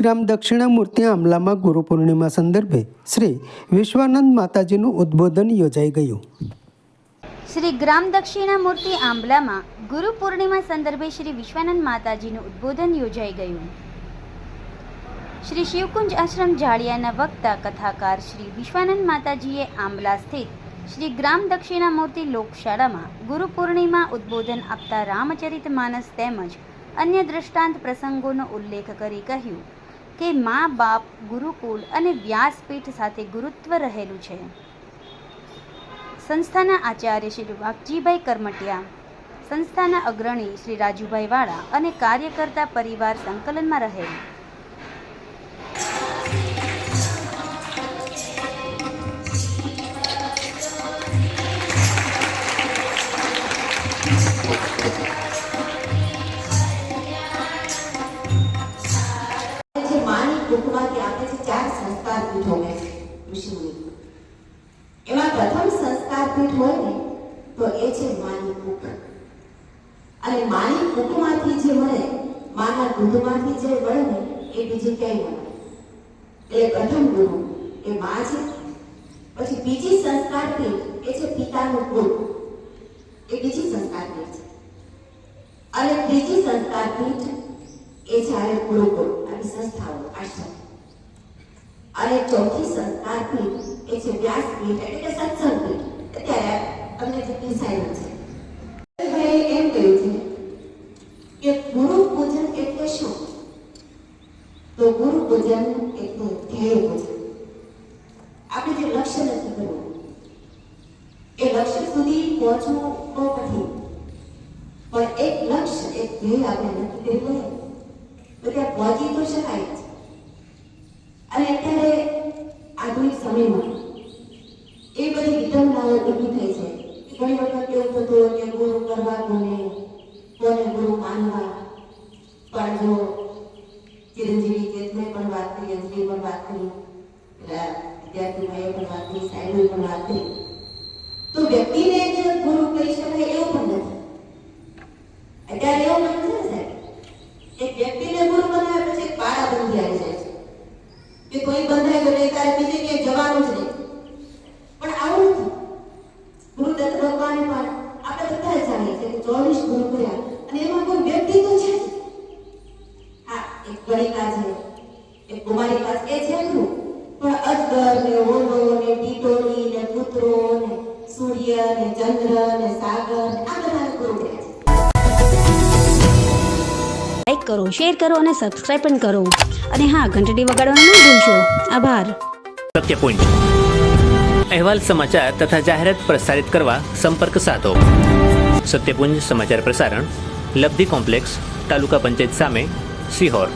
ગ્રામ દક્ષિણામૂર્તિ આંબલામાં ગુરુ પૂર્ણિમા સંદર્ભે શ્રી વિશ્વાનંદ માતાજીનું ઉદ્બોધન યોજાઈ ગયું. શ્રી ગ્રામ દક્ષિણામૂર્તિ આંબલામાં ગુરુ પૂર્ણિમા સંદર્ભે શ્રી વિશ્વાનંદ માતાજીનું ઉદ્બોધન યોજાઈ ગયું. શ્રી શિવકુંજ આશ્રમ જાળિયાના વક્તા કથાકાર શ્રી વિશ્વાનંદ માતાજીએ આંબલા સ્થિત શ્રી ગ્રામ દક્ષિણામૂર્તિ લોકશાળામાં ગુરુ પૂર્ણિમા ઉદ્બોધન આપતા રામચરિત માનસ તેમજ અન્ય દ્રષ્ટાંત પ્રસંગોનો ઉલ્લેખ કરી કહ્યું કે મા બાપ ગુરુકુળ અને વ્યાસપીઠ સાથે ગુરુત્વ રહેલું છે. સંસ્થાના આચાર્ય શ્રી વાઘજીભાઈ કરમટિયા, સંસ્થાના અગ્રણી શ્રી રાજુભાઈ વાળા અને કાર્યકર્તા પરિવાર સંકલનમાં રહેલ. ચાર સંસ્કાર પીઠ હોય છે ઋષિમુનિ. એમાં પ્રથમ સંસ્કાર પીઠ હોય ને તો એ છે માની કુખ. અને માની કુખમાંથી જે મળે, માના દૂધમાંથી જે મળે ને એ બીજી ક્યાંય મળે. એટલે પ્રથમ ગુરુ એ મા છે. પછી બીજી સંસ્કાર પીઠ એ છે પિતાનું કુળ, એ બીજી સંસ્કાર પીઠ છે. અને ત્રીજી સંસ્કાર પીઠ એ છે ગુરુકુળ, આવી સંસ્થાઓ, આશ્રમ. અને ચોથી સંસ્કાર પીઠ એ છે વ્યાસપીઠ, એટલે કે સત્સંગ પીઠ. અત્યારે તમને જેટલી સાઈડ છે ભાઈ એમ કહ્યું છે કે ગુરુ પૂજન એટલે શું? તો ગુરુ પૂજન એટલે ધ્યેય પૂજન. આપણે જે લક્ષ્ય નક્કી કરવું, એ લક્ષ્ય સુધી પહોંચવું બહુ કઠિન, પણ એક લક્ષ્ય, એક ધ્યેય આપણે નક્કી કરી લઈએ તો ત્યાં પહોંચી તો શકાય જ. અને અત્યારે આધુનિક સમયમાં એ બધી વિડંબનાઓ ઊભી થઈ છે. ઘણી વખત એવું થતું કે ગુરુ કરવા કોને ગુરુ માનવા. પણ જો ચિરંજીવી કેતને પણ વાત કરી, અંજલિ પણ વાત કરી, વિદ્યાર્થીભાઈએ પણ વાત કરી, સાહેબે પણ વાત કરી, તો વ્યક્તિને જ ગુરુ કહી શકાય એવું પણ નથી. અત્યારે એવું બને છે ને સાહેબ, એક વ્યક્તિને ગુરુ બનાવે પછી એક પારાબંધી આવી જાય છે કે કોઈ બંધાઈ ગયો તારે બીજે ક્યાંય જવાનું જ નહીં. પણ આવું નથી. ગુરુદત્ત ભગવાને પણ આપણે બધા જાણીએ છીએ કે 24 ગુરુ કર્યા અને એમાં કોઈ વ્યક્તિ તો છે જ. હા, એક ગણિકા છે, એક કુમારિકા છે, એ છે ગુરુ. પણ અજગર ને ઓલો ને ટીટોળી ને પુત્રો ને સૂર્ય ને ચંદ્ર ને સાગર, આ બધા ગુરુ કર્યા છે. લાઈક કરો, શેર કરો અને સબસ્ક્રાઇબ પણ કરો. અને હા, ઘંટડી વગાડવાનું ન ભૂલશો. આભાર. સત્ય પોઈન્ટ અહેવાલ, સમાચાર તથા જાહેરાત પ્રસારિત કરવા સંપર્ક સાધો. સત્યપુંજ સમાચાર પ્રસારણ, લબ્ધિ કોમ્પ્લેક્સ, તાલુકા પંચાયત સામે, સિહોર.